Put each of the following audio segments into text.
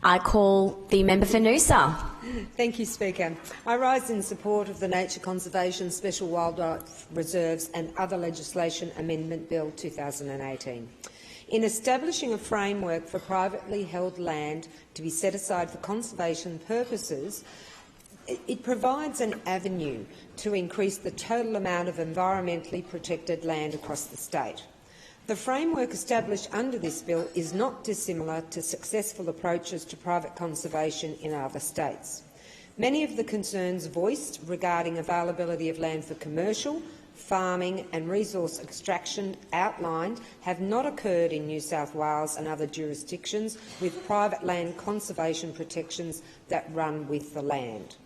I call the member for Noosa. Thank you, Speaker. I rise in support of the Nature Conservation Special Wildlife Reserves and other legislation Amendment Bill 2018. In establishing a framework for privately held land to be set aside for conservation purposes, it provides an avenue to increase the total amount of environmentally protected land across the state. The framework established under this bill is not dissimilar to successful approaches to private conservation in other states. Many of the concerns voiced regarding availability of land for commercial, farming and resource extraction outlined have not occurred in New South Wales and other jurisdictions with private land conservation protections that run with the land.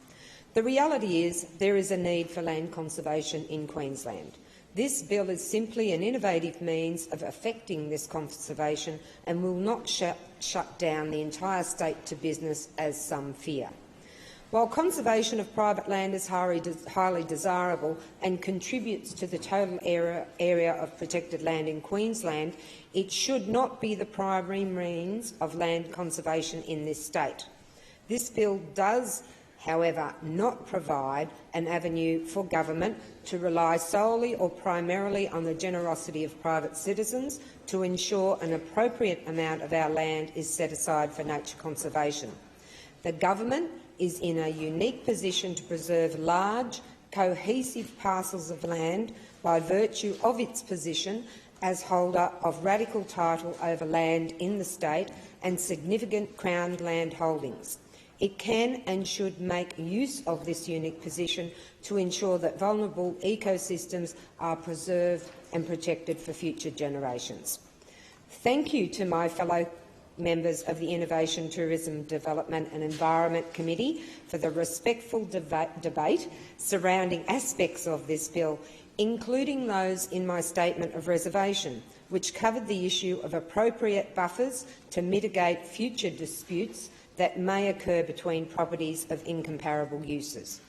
The reality is there is a need for land conservation in Queensland. This bill is simply an innovative means of effecting this conservation and will not shut down the entire state to business, as some fear. While conservation of private land is highly desirable and contributes to the total area of protected land in Queensland, it should not be the primary means of land conservation in this state. This bill does, however, not provide an avenue for government to rely solely or primarily on the generosity of private citizens to ensure an appropriate amount of our land is set aside for nature conservation. The government is in a unique position to preserve large, cohesive parcels of land by virtue of its position as holder of radical title over land in the state and significant Crown land holdings. It can and should make use of this unique position to ensure that vulnerable ecosystems are preserved and protected for future generations. Thank you to my fellow members of the Innovation, Tourism, Development and Environment Committee for the respectful debate surrounding aspects of this bill, including those in my statement of reservation, which covered the issue of appropriate buffers to mitigate future disputes that may occur between properties of incomparable uses.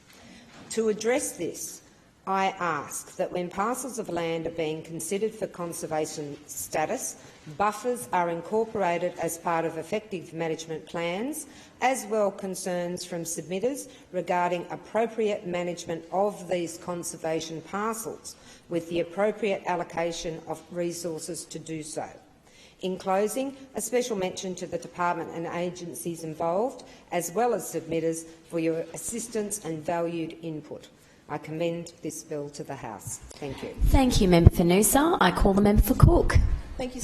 To address this, I ask that when parcels of land are being considered for conservation status, buffers are incorporated as part of effective management plans, as well as concerns from submitters regarding appropriate management of these conservation parcels, with the appropriate allocation of resources to do so. In closing, a special mention to the department and agencies involved, as well as submitters, for your assistance and valued input. I commend this bill to the House. Thank you. Thank you, member for Noosa. I call the member for Cook.